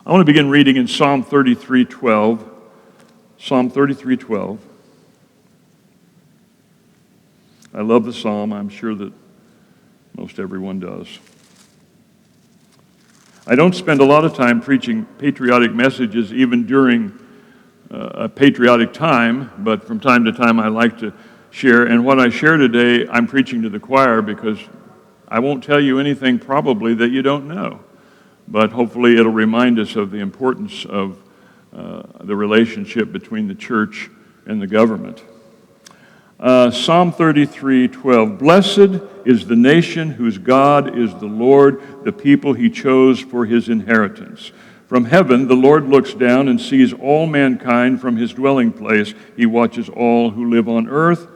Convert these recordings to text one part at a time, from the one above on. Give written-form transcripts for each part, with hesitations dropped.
I want to begin reading in Psalm 33:12. Psalm 33:12. I love the psalm. I'm sure that most everyone does. I don't spend a lot of time preaching patriotic messages even during a patriotic time, but from time to time I like to share. And what I share today, I'm preaching to the choir because I won't tell you anything probably that you don't know. But hopefully it'll remind us of the importance of the relationship between the church and the government. Psalm 33:12. Blessed is the nation whose God is the Lord, the people he chose for his inheritance. From heaven the Lord looks down and sees all mankind from his dwelling place. He watches all who live on earth,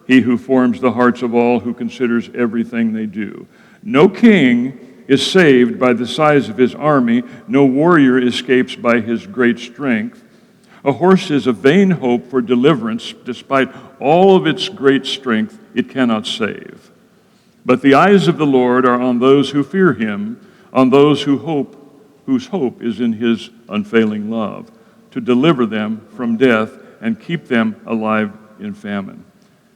he who forms the hearts of all, who considers everything they do. No king is saved by the size of his army. No warrior escapes by his great strength. A horse is a vain hope for deliverance. Despite all of its great strength, it cannot save. But the eyes of the Lord are on those who fear him, on those whose hope is in his unfailing love, to deliver them from death and keep them alive in famine.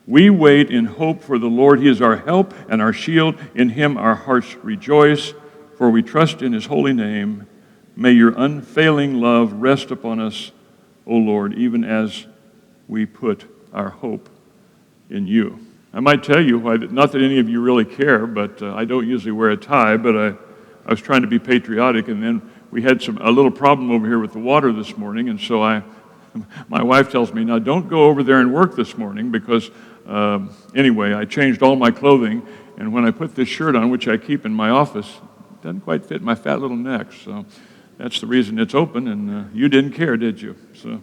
We wait in hope for the Lord. He is our help and our shield. In him our hearts rejoice, for we trust in his holy name. May your unfailing love rest upon us, O Lord, even as we put our hope in you. I might tell you, not that any of you really care, but I don't usually wear a tie, but I was trying to be patriotic, and then we had a little problem over here with the water this morning, and so my wife tells me, now don't go over there and work this morning, because anyway, I changed all my clothing, and when I put this shirt on, which I keep in my office, it doesn't quite fit my fat little neck, so that's the reason it's open, and you didn't care, did you? So,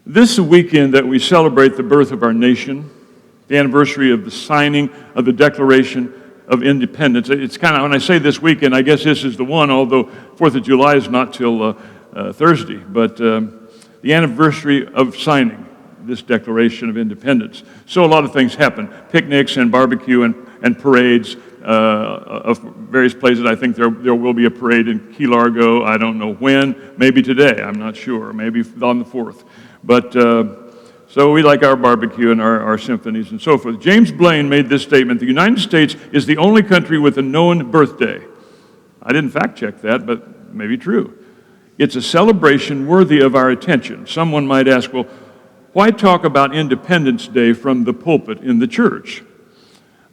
this weekend that we celebrate the birth of our nation, the anniversary of the signing of the Declaration of Independence. It's kind of, when I say this weekend, I guess this is the one, although 4th of July is not till Thursday, but the anniversary of signing this Declaration of Independence. So a lot of things happen, picnics and barbecue and parades of various places. I think there will be a parade in Key Largo. I don't know when, maybe today, I'm not sure, maybe on the 4th. But so we like our barbecue and our symphonies and so forth. James Blaine made this statement: the United States is the only country with a known birthday. I didn't fact check that, but maybe true. It's a celebration worthy of our attention. Someone might ask, well, why talk about Independence Day from the pulpit in the church?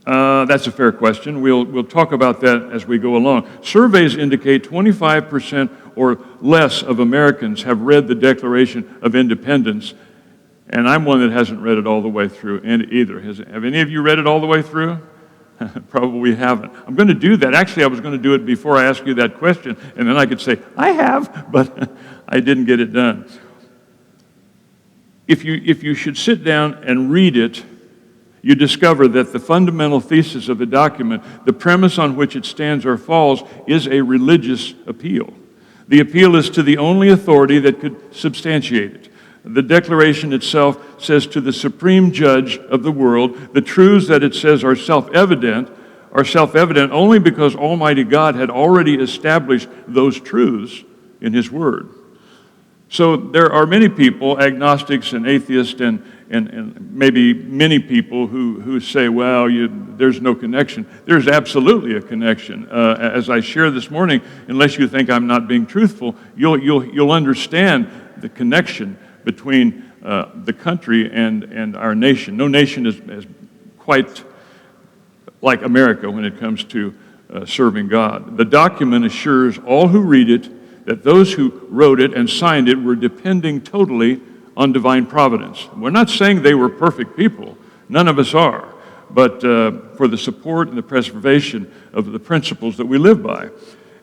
That's a fair question. We'll talk about that as we go along. Surveys indicate 25% or less of Americans have read the Declaration of Independence, and I'm one that hasn't read it all the way through either. Have any of you read it all the way through? Probably haven't. I'm going to do that. Actually, I was going to do it before I ask you that question, and then I could say, I have, but I didn't get it done. If you should sit down and read it, you discover that the fundamental thesis of the document, the premise on which it stands or falls, is a religious appeal. The appeal is to the only authority that could substantiate it. The Declaration itself says to the supreme judge of the world, the truths that it says are self-evident only because Almighty God had already established those truths in his word. So there are many people, agnostics and atheists and maybe many people who say, well, there's no connection. There's absolutely a connection. As I share this morning, unless you think I'm not being truthful, you'll understand the connection between the country and our nation. No nation is quite like America when it comes to serving God. The document assures all who read it that those who wrote it and signed it were depending totally on divine providence. We're not saying they were perfect people. None of us are. But for the support and the preservation of the principles that we live by.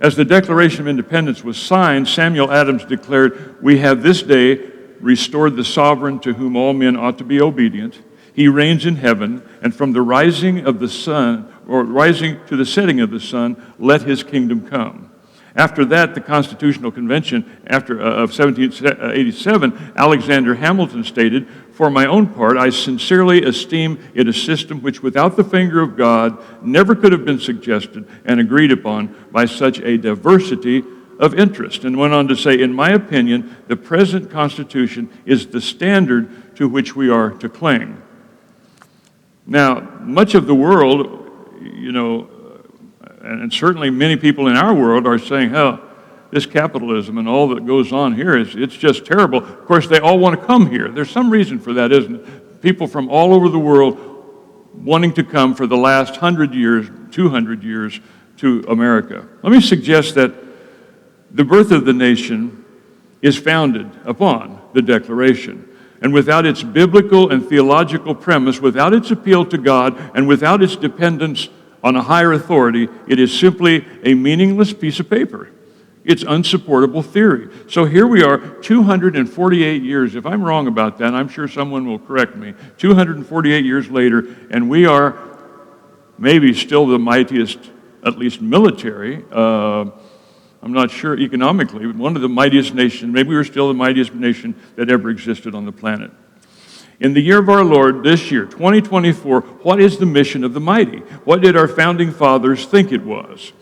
As the Declaration of Independence was signed, Samuel Adams declared, "We have this day restored the sovereign to whom all men ought to be obedient. He reigns in heaven, and from the rising of the sun, or rising to the setting of the sun, let his kingdom come." After that, the Constitutional Convention of 1787, Alexander Hamilton stated, "For my own part, I sincerely esteem it a system which without the finger of God never could have been suggested and agreed upon by such a diversity of interest, and went on to say, in my opinion, the present Constitution is the standard to which we are to cling. Now, much of the world, and certainly many people in our world are saying, hell, this capitalism and all that goes on here, it's just terrible. Of course, they all want to come here. There's some reason for that, isn't it? People from all over the world wanting to come for the last 100 years, 200 years to America. Let me suggest that the birth of the nation is founded upon the Declaration. And without its biblical and theological premise, without its appeal to God, and without its dependence on a higher authority, it is simply a meaningless piece of paper. It's unsupportable theory. So here we are, 248 years. If I'm wrong about that, I'm sure someone will correct me. 248 years later, and we are maybe still the mightiest, at least military, I'm not sure economically, one of the mightiest nations, maybe we're still the mightiest nation that ever existed on the planet. In the year of our Lord, this year, 2024, what is the mission of the mighty? What did our founding fathers think it was?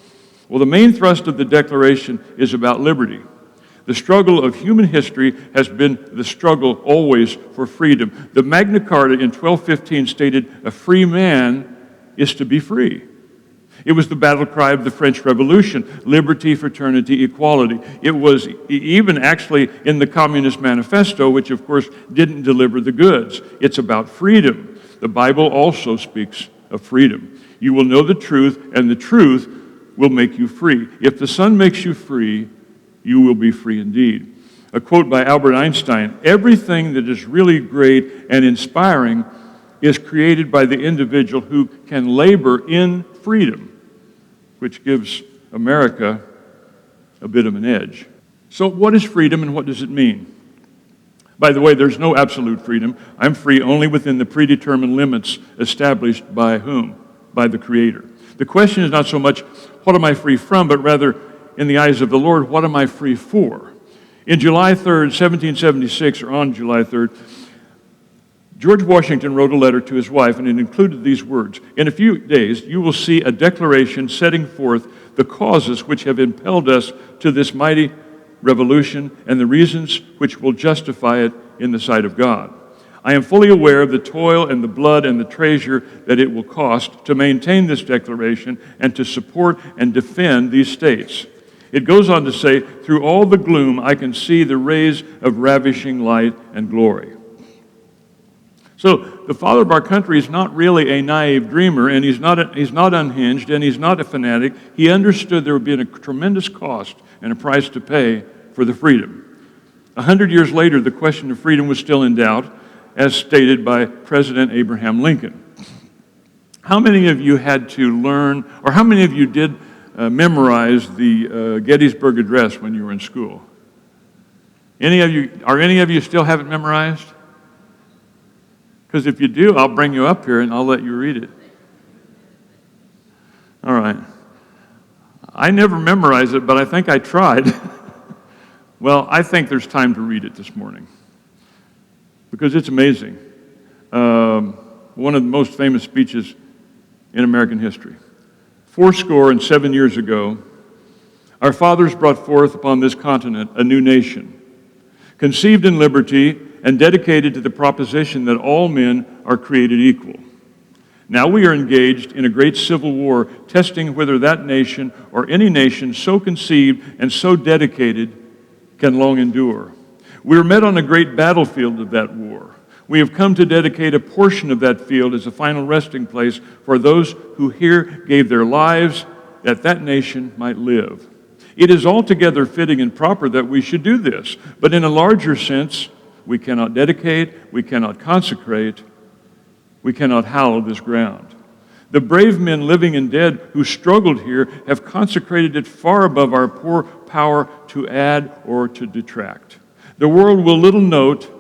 Well, the main thrust of the Declaration is about liberty. The struggle of human history has been the struggle always for freedom. The Magna Carta in 1215 stated, a free man is to be free. It was the battle cry of the French Revolution, liberty, fraternity, equality. It was even actually in the Communist Manifesto, which of course didn't deliver the goods. It's about freedom. The Bible also speaks of freedom. You will know the truth, and the truth will make you free. If the Son makes you free, you will be free indeed. A quote by Albert Einstein, everything that is really great and inspiring is created by the individual who can labor in freedom, which gives America a bit of an edge. So what is freedom and what does it mean? By the way, there's no absolute freedom. I'm free only within the predetermined limits established by whom? By the Creator. The question is not so much, what am I free from, but rather, in the eyes of the Lord, what am I free for? In July 3rd, 1776, or on July 3rd, George Washington wrote a letter to his wife, and it included these words, in a few days, you will see a declaration setting forth the causes which have impelled us to this mighty revolution and the reasons which will justify it in the sight of God. I am fully aware of the toil and the blood and the treasure that it will cost to maintain this declaration and to support and defend these states. It goes on to say, through all the gloom, I can see the rays of ravishing light and glory. So the father of our country is not really a naive dreamer, and he's not unhinged, and he's not a fanatic. He understood there would be a tremendous cost and a price to pay for the freedom. 100 years later, the question of freedom was still in doubt, as stated by President Abraham Lincoln. How many of you had to learn, or how many of you did memorize the Gettysburg Address when you were in school? Any of you still have it memorized? Because if you do, I'll bring you up here and I'll let you read it. All right. I never memorized it, but I think I tried. Well, I think there's time to read it this morning because it's amazing. One of the most famous speeches in American history. 7 years ago, our fathers brought forth upon this continent a new nation, conceived in liberty and dedicated to the proposition that all men are created equal. Now we are engaged in a great civil war, testing whether that nation or any nation so conceived and so dedicated can long endure. We are met on a great battlefield of that war. We have come to dedicate a portion of that field as a final resting place for those who here gave their lives that that nation might live. It is altogether fitting and proper that we should do this, but in a larger sense, we cannot dedicate, we cannot consecrate, we cannot hallow this ground. The brave men living and dead who struggled here have consecrated it far above our poor power to add or to detract. The world will little note,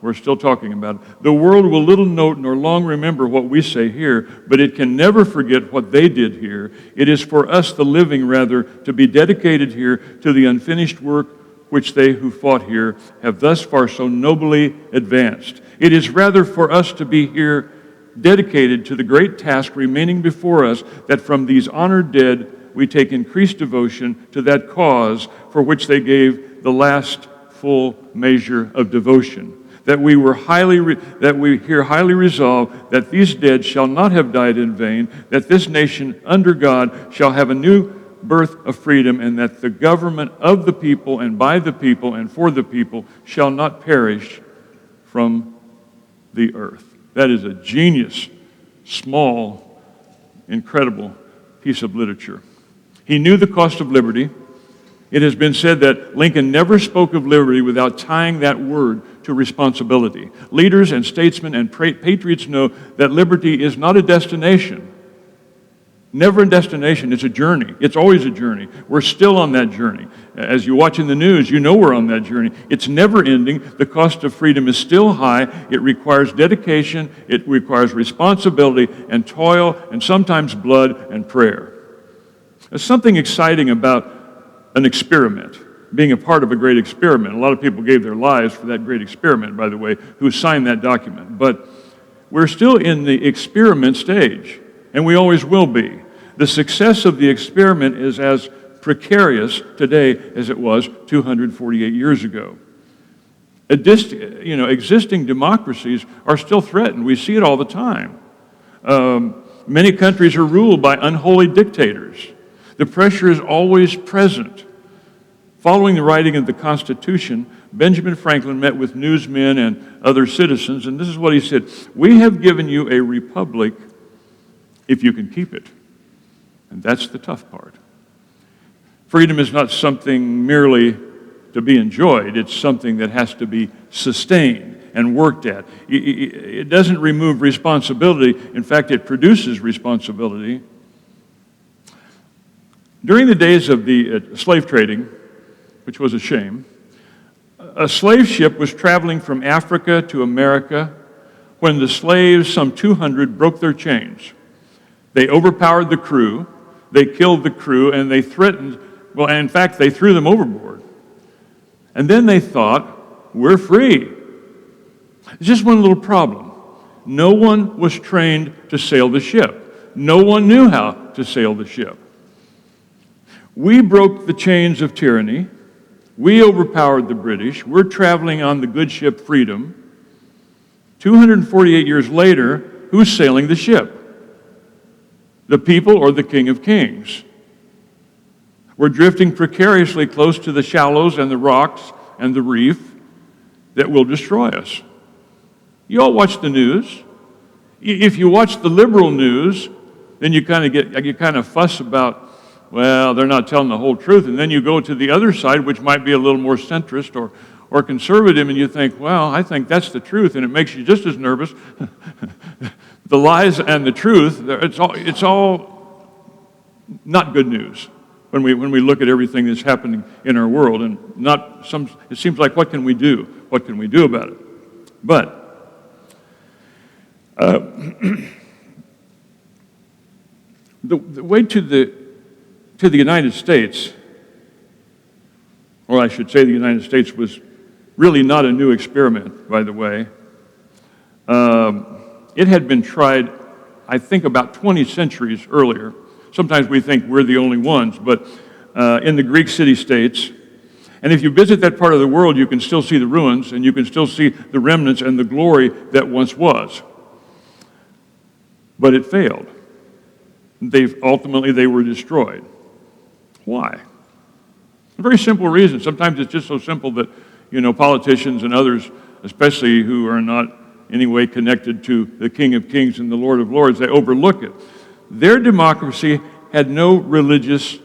we're still talking about it, the world will little note nor long remember what we say here, but it can never forget what they did here. It is for us, the living, rather, to be dedicated here to the unfinished work which they who fought here have thus far so nobly advanced. It is rather for us to be here dedicated to the great task remaining before us, that from these honored dead we take increased devotion to that cause for which they gave the last full measure of devotion. That we here highly resolve that these dead shall not have died in vain, that this nation under God shall have a new birth of freedom, and that the government of the people and by the people and for the people shall not perish from the earth. That is a genius, small, incredible piece of literature. He knew the cost of liberty. It has been said that Lincoln never spoke of liberty without tying that word to responsibility. Leaders and statesmen and patriots know that liberty is not a destination. Never a destination, it's a journey. It's always a journey. We're still on that journey. As you watch in the news, you know we're on that journey. It's never ending. The cost of freedom is still high. It requires dedication, it requires responsibility and toil, and sometimes blood and prayer. There's something exciting about an experiment, being a part of a great experiment. A lot of people gave their lives for that great experiment, by the way, who signed that document. But we're still in the experiment stage, and we always will be. The success of the experiment is as precarious today as it was 248 years ago. Existing democracies are still threatened. We see it all the time. Many countries are ruled by unholy dictators. The pressure is always present. Following the writing of the Constitution, Benjamin Franklin met with newsmen and other citizens, and this is what he said: "We have given you a republic if you can keep it." And that's the tough part. Freedom is not something merely to be enjoyed. It's something that has to be sustained and worked at. It doesn't remove responsibility. In fact, it produces responsibility. During the days of the slave trading, which was a shame, a slave ship was traveling from Africa to America when the slaves, some 200, broke their chains. They overpowered the crew, they killed the crew, and they threatened, well, in fact, they threw them overboard. And then they thought, we're free. It's just one little problem. No one was trained to sail the ship. No one knew how to sail the ship. We broke the chains of tyranny. We overpowered the British. We're traveling on the good ship Freedom. 248 years later, who's sailing the ship? The people or the King of Kings? We're drifting precariously close to the shallows and the rocks and the reef that will destroy us. You all watch the news. If you watch the liberal news, then you kind of fuss about, well, they're not telling the whole truth. And then you go to the other side, which might be a little more centrist or conservative, and you think, well, I think that's the truth, and it makes you just as nervous. The lies and the truth, it's all not good news when we look at everything that's happening in our world. And it seems like, what can we do? What can we do about it? But the way to the United States, or I should say the United States was really not a new experiment, by the way. It had been tried, I think, about 20 centuries earlier. Sometimes we think we're the only ones, but in the Greek city-states. And if you visit that part of the world, you can still see the ruins, and you can still see the remnants and the glory that once was. But it failed. Ultimately, they were destroyed. Why? A very simple reason. Sometimes it's just so simple that, politicians and others, especially who are not in any way connected to the King of Kings and the Lord of Lords, they overlook it. Their democracy had no religious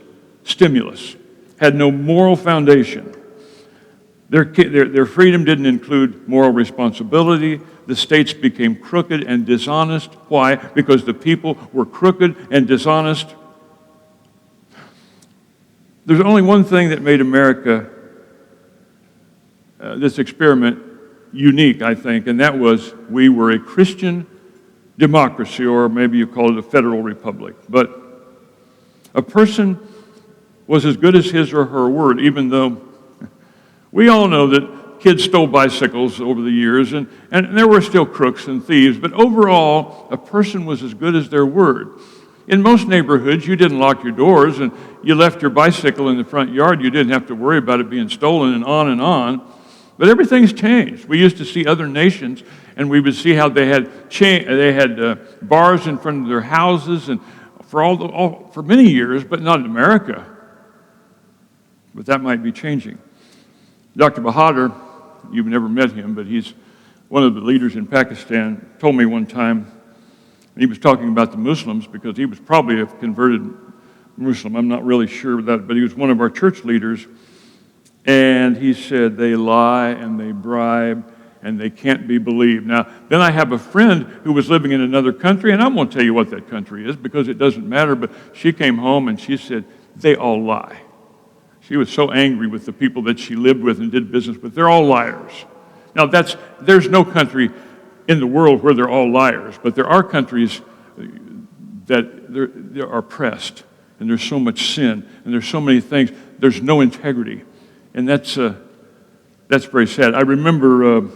stimulus, had no moral foundation. Their freedom didn't include moral responsibility. The states became crooked and dishonest. Why? Because the people were crooked and dishonest. There's only one thing that made America, this experiment, unique, I think, and that was we were a Christian democracy, or maybe you call it a federal republic. But a person was as good as his or her word, even though we all know that kids stole bicycles over the years, and there were still crooks and thieves, but overall, a person was as good as their word. In most neighborhoods, you didn't lock your doors and you left your bicycle in the front yard. You didn't have to worry about it being stolen and on and on. But everything's changed. We used to see other nations and we would see how they had bars in front of their houses and for many years, but not in America. But that might be changing. Dr. Bahadur, you've never met him, but he's one of the leaders in Pakistan, told me one time, he was talking about the Muslims because he was probably a converted Muslim. I'm not really sure of that, but he was one of our church leaders. And he said they lie and they bribe and they can't be believed. Now, then I have a friend who was living in another country, and I won't tell you what that country is because it doesn't matter, but she came home and she said, they all lie. She was so angry with the people that she lived with and did business with. They're all liars. Now, there's no country in the world where they're all liars, but there are countries that they are oppressed, and there's so much sin, and there's so many things. There's no integrity, and that's very sad. I remember when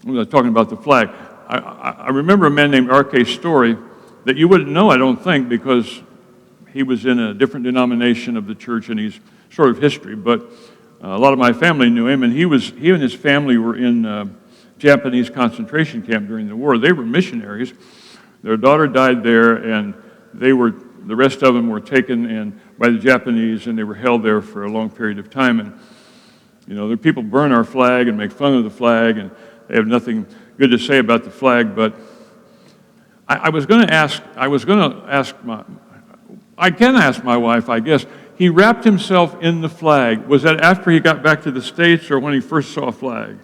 I was talking about the flag. I remember a man named R.K. Story that you wouldn't know, I don't think, because he was in a different denomination of the church and he's sort of history. But a lot of my family knew him, and he and his family were in Japanese concentration camp during the war. They were missionaries. Their daughter died there, and the rest of them were taken by the Japanese, and they were held there for a long period of time. And the people burn our flag and make fun of the flag, and they have nothing good to say about the flag. But I can ask my wife, I guess. He wrapped himself in the flag. Was that after he got back to the States or when he first saw a flag?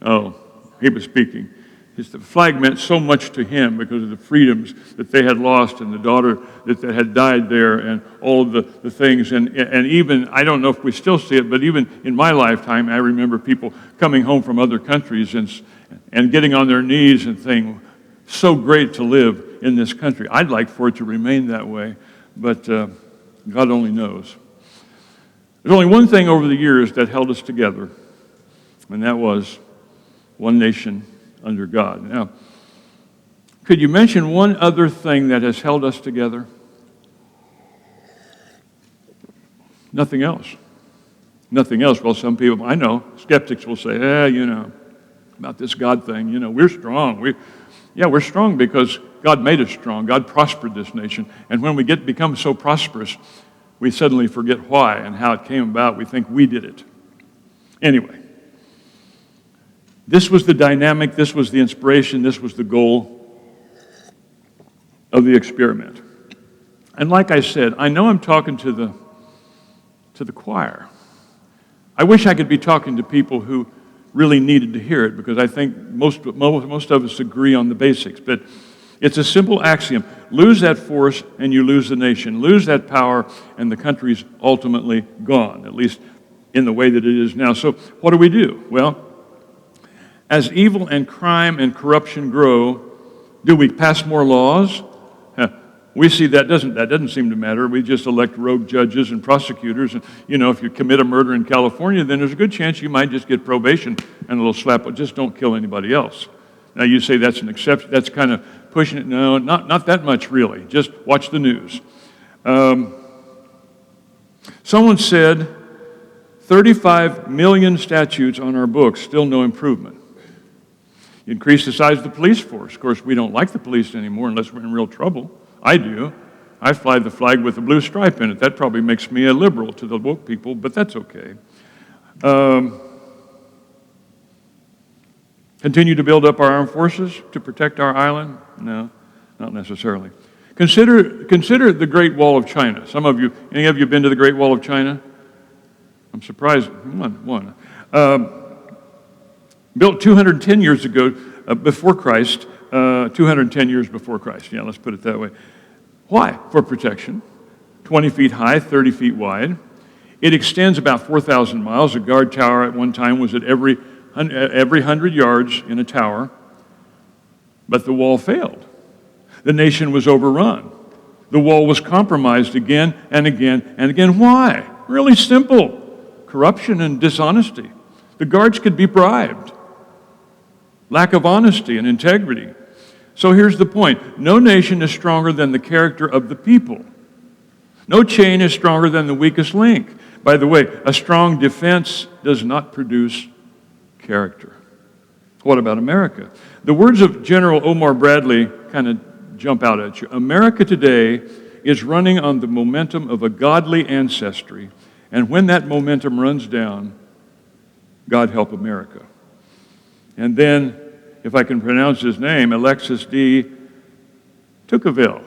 Oh, he was speaking. The flag meant so much to him because of the freedoms that they had lost and the daughter that had died there and all of the things. And even, I don't know if we still see it, but even in my lifetime, I remember people coming home from other countries and getting on their knees and saying, so great to live in this country. I'd like for it to remain that way, but God only knows. There's only one thing over the years that held us together, and that was one nation under God. Now, could you mention one other thing that has held us together? Nothing else. Nothing else. Well, some people, I know, skeptics will say, about this God thing, we're strong. We're strong because God made us strong. God prospered this nation. And when we become so prosperous, we suddenly forget why and how it came about. We think we did it. Anyway, this was the dynamic, this was the inspiration, this was the goal of the experiment. And like I said, I know I'm talking to the choir. I wish I could be talking to people who really needed to hear it, because I think most of us agree on the basics. But it's a simple axiom. Lose that force and you lose the nation. Lose that power and the country's ultimately gone, at least in the way that it is now. So what do? Well, as evil and crime and corruption grow, do we pass more laws? We see that doesn't seem to matter. We just elect rogue judges and prosecutors. And, if you commit a murder in California, then there's a good chance you might just get probation and a little slap, but just don't kill anybody else. Now, you say that's an exception. That's kind of pushing it. No, not that much, really. Just watch the news. Someone said 35 million statutes on our books, still no improvement. You increase the size of the police force. Of course, we don't like the police anymore unless we're in real trouble. I do. I fly the flag with a blue stripe in it. That probably makes me a liberal to the woke people, but that's okay. Continue to build up our armed forces to protect our island? No, not necessarily. Consider the Great Wall of China. Any of you been to the Great Wall of China? I'm surprised. One. Built 210 years ago, before Christ, 210 years before Christ. Yeah, let's put it that way. Why? For protection. 20 feet high, 30 feet wide. It extends about 4,000 miles. A guard tower at one time was at every 100 yards in a tower. But the wall failed. The nation was overrun. The wall was compromised again and again and again. Why? Really simple. Corruption and dishonesty. The guards could be bribed. Lack of honesty and integrity. So here's the point. No nation is stronger than the character of the people. No chain is stronger than the weakest link. By the way, a strong defense does not produce character. What about America? The words of General Omar Bradley kind of jump out at you. America today is running on the momentum of a godly ancestry, and when that momentum runs down, God help America. And then, if I can pronounce his name, Alexis de Tocqueville.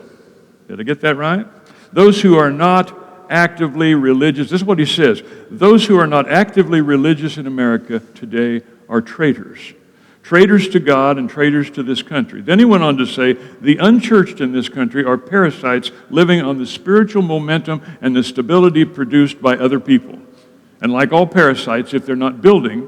Did I get that right? Those who are not actively religious, this is what he says, those who are not actively religious in America today are traitors. Traitors to God and traitors to this country. Then he went on to say, the unchurched in this country are parasites living on the spiritual momentum and the stability produced by other people. And like all parasites, if they're not building,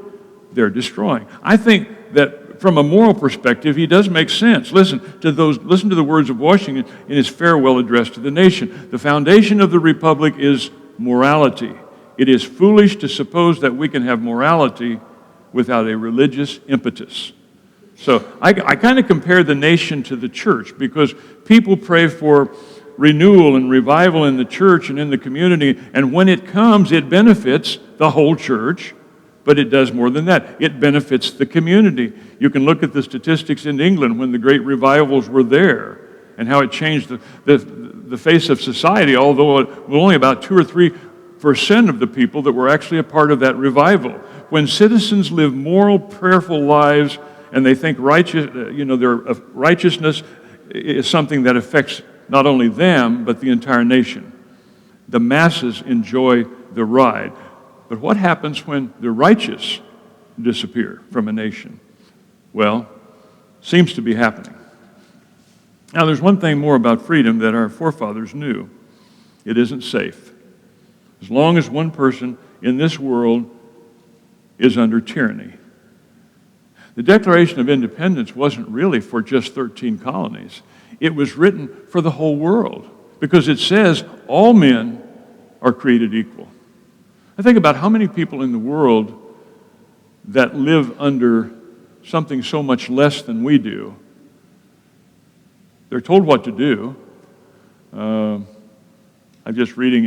they're destroying. I think that from a moral perspective, he does make sense. Listen to the words of Washington in his farewell address to the nation. The foundation of the republic is morality. It is foolish to suppose that we can have morality without a religious impetus. So I kind of compare the nation to the church because people pray for renewal and revival in the church and in the community, and when it comes, it benefits the whole church, but it does more than that. It benefits the community. You can look at the statistics in England when the great revivals were there and how it changed the face of society, although it was only about 2 or 3% of the people that were actually a part of that revival. When citizens live moral, prayerful lives and they think their righteousness is something that affects not only them, but the entire nation. The masses enjoy the ride. But what happens when the righteous disappear from a nation? Well, seems to be happening. Now, there's one thing more about freedom that our forefathers knew. It isn't safe. As long as one person in this world is under tyranny. The Declaration of Independence wasn't really for just 13 colonies. It was written for the whole world because it says all men are created equal. I think about how many people in the world that live under something so much less than we do. They're told what to do. I'm just reading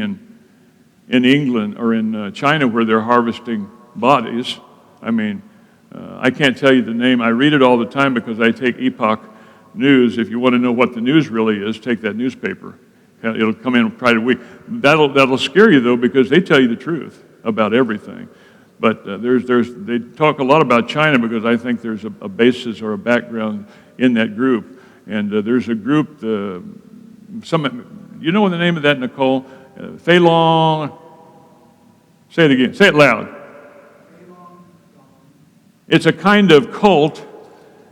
in England or in China where they're harvesting bodies. I can't tell you the name. I read it all the time because I take Epoch News. If you want to know what the news really is, take that newspaper. It'll come in Friday week. That'll scare you though because they tell you the truth about everything. But they talk a lot about China because I think there's a basis or a background in that group. And there's a group. You know the name of that, Nicole? Falun. Say it again. Say it loud. It's a kind of cult,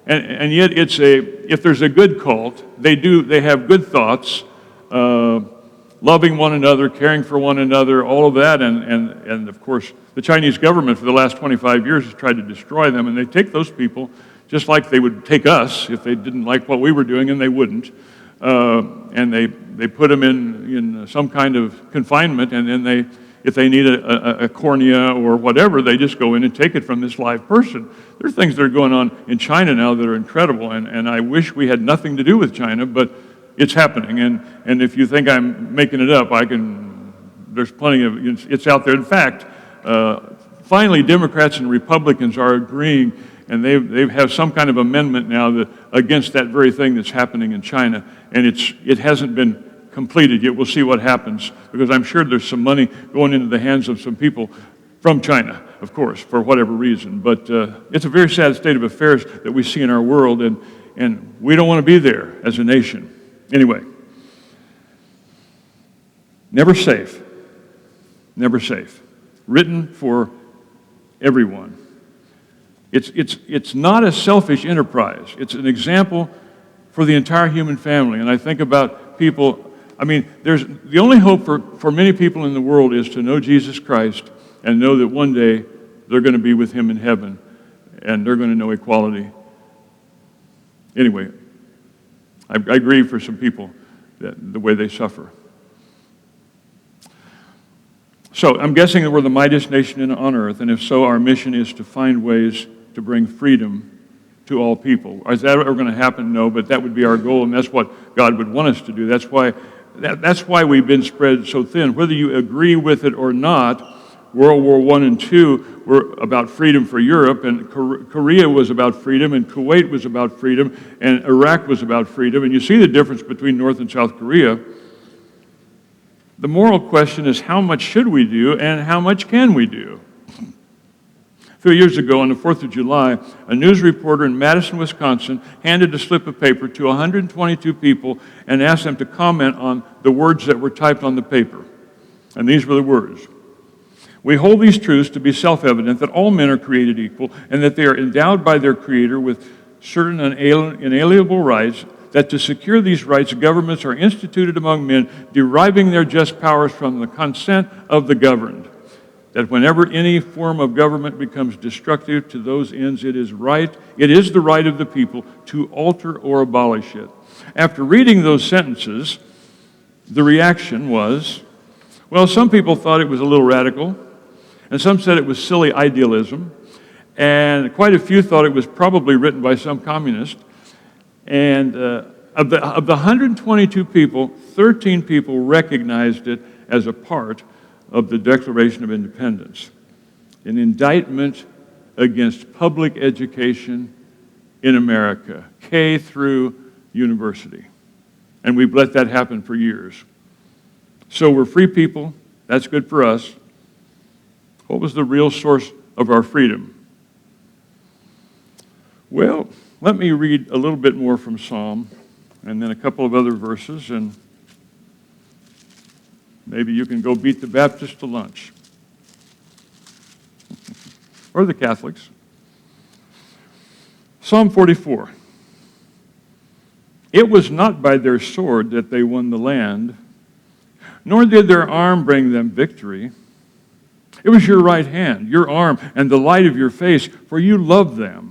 and yet if there's a good cult, they have good thoughts, loving one another, caring for one another, all of that, and of course, the Chinese government for the last 25 years has tried to destroy them, and they take those people just like they would take us if they didn't like what we were doing, and they wouldn't, and they put them in some kind of confinement, and then if they need a cornea or whatever, they just go in and take it from this live person. There are things that are going on in China now that are incredible, and I wish we had nothing to do with China, but it's happening. And if you think I'm making it up, there's plenty of, it's out there. In fact, finally Democrats and Republicans are agreeing, and they have some kind of amendment now against that very thing that's happening in China, and it hasn't been completed yet. We'll see what happens because I'm sure there's some money going into the hands of some people from China, of course, for whatever reason. But it's a very sad state of affairs that we see in our world, and we don't want to be there as a nation. Anyway, never safe. Never safe. Written for everyone. It's not a selfish enterprise. It's an example for the entire human family. And I think about people. There's the only hope for many people in the world is to know Jesus Christ and know that one day they're going to be with Him in heaven and they're going to know equality. Anyway, I grieve for some people, the way they suffer. So I'm guessing that we're the mightiest nation on earth, and if so, our mission is to find ways to bring freedom to all people. Is that ever going to happen? No, but that would be our goal, and that's what God would want us to do. That's why we've been spread so thin. Whether you agree with it or not, World War I and II were about freedom for Europe, and Korea was about freedom, and Kuwait was about freedom, and Iraq was about freedom. And you see the difference between North and South Korea. The moral question is, how much should we do, and how much can we do? A few years ago, on the 4th of July, a news reporter in Madison, Wisconsin, handed a slip of paper to 122 people and asked them to comment on the words that were typed on the paper. And these were the words. We hold these truths to be self-evident that all men are created equal and that they are endowed by their Creator with certain inalienable rights, that to secure these rights, governments are instituted among men, deriving their just powers from the consent of the governed. That whenever any form of government becomes destructive to those ends, it is the right of the people to alter or abolish it. After reading those sentences, the reaction was, well, some people thought it was a little radical, and some said it was silly idealism, and quite a few thought it was probably written by some communist. And of the 122 people, 13 people recognized it as a part of the Declaration of Independence, an indictment against public education in America, K through university. And we've let that happen for years. So we're free people. That's good for us. What was the real source of our freedom? Well, let me read a little bit more from Psalm and then a couple of other verses, and maybe you can go beat the Baptists to lunch. Or the Catholics. Psalm 44. It was not by their sword that they won the land, nor did their arm bring them victory. It was your right hand, your arm, and the light of your face, for you love them.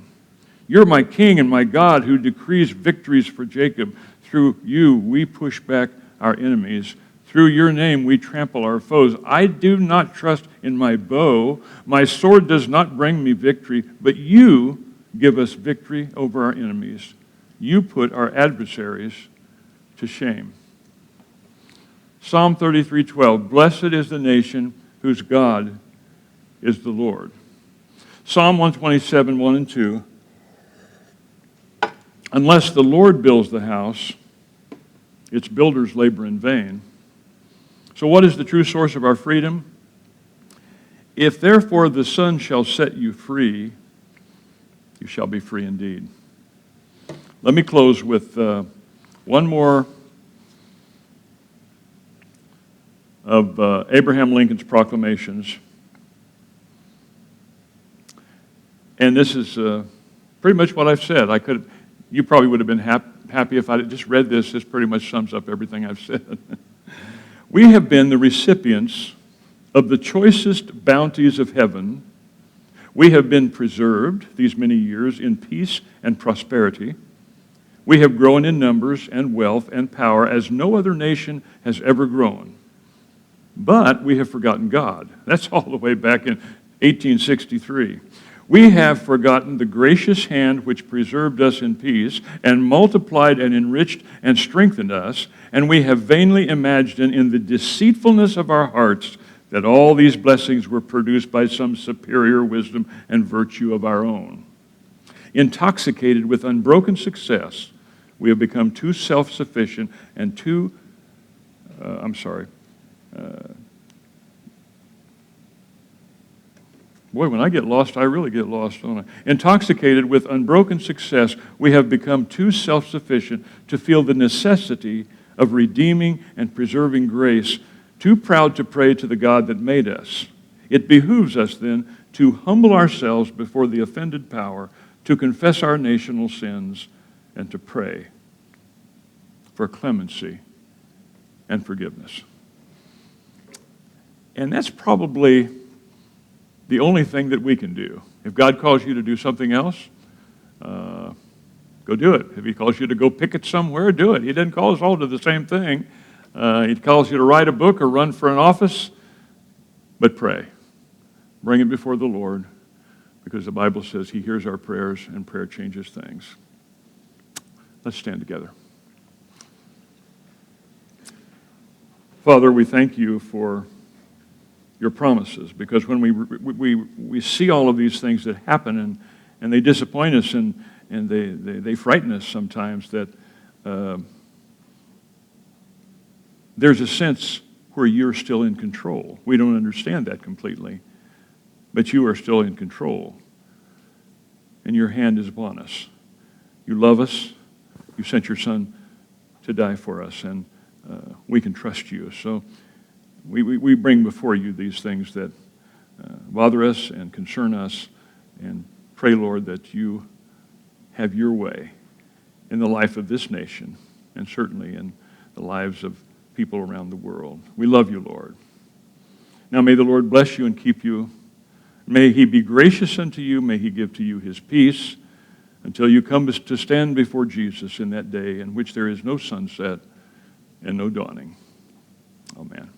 You're my king and my God who decrees victories for Jacob. Through you we push back our enemies. Through your name we trample our foes. I do not trust in my bow. My sword does not bring me victory, but you give us victory over our enemies. You put our adversaries to shame. Psalm 33:12. Blessed is the nation whose God is the Lord. Psalm 127, 1 and 2. Unless the Lord builds the house, its builders labor in vain. So what is the true source of our freedom? If therefore the Son shall set you free, you shall be free indeed. Let me close with one more of Abraham Lincoln's proclamations. And this is pretty much what I've said. You probably would have been happy if I had just read this. This pretty much sums up everything I've said. We have been the recipients of the choicest bounties of heaven. We have been preserved these many years in peace and prosperity. We have grown in numbers and wealth and power as no other nation has ever grown. But we have forgotten God. That's all the way back in 1863. We have forgotten the gracious hand which preserved us in peace and multiplied and enriched and strengthened us, and we have vainly imagined in the deceitfulness of our hearts that all these blessings were produced by some superior wisdom and virtue of our own. Intoxicated with unbroken success, we have become too self-sufficient and Boy, when I get lost, I really get lost, don't I? Intoxicated with unbroken success, we have become too self-sufficient to feel the necessity of redeeming and preserving grace, too proud to pray to the God that made us. It behooves us then to humble ourselves before the offended power, to confess our national sins, and to pray for clemency and forgiveness. And that's probably the only thing that we can do. If God calls you to do something else, go do it. If he calls you to go picket somewhere, do it. He didn't call us all to the same thing. He calls you to write a book or run for an office, But pray. Bring it before the Lord, because the Bible says he hears our prayers and prayer changes things. Let's stand together. Father, we thank you for your promises, because when we see all of these things that happen and they disappoint us and they frighten us sometimes, that there's a sense where you're still in control. We don't understand that completely, but you are still in control, and your hand is upon us. You love us. You sent your Son to die for us, and we can trust you. So we bring before you these things that bother us and concern us, and pray, Lord, that you have your way in the life of this nation, and certainly in the lives of people around the world. We love you, Lord. Now may the Lord bless you and keep you. May he be gracious unto you. May he give to you his peace until you come to stand before Jesus in that day in which there is no sunset and no dawning. Amen.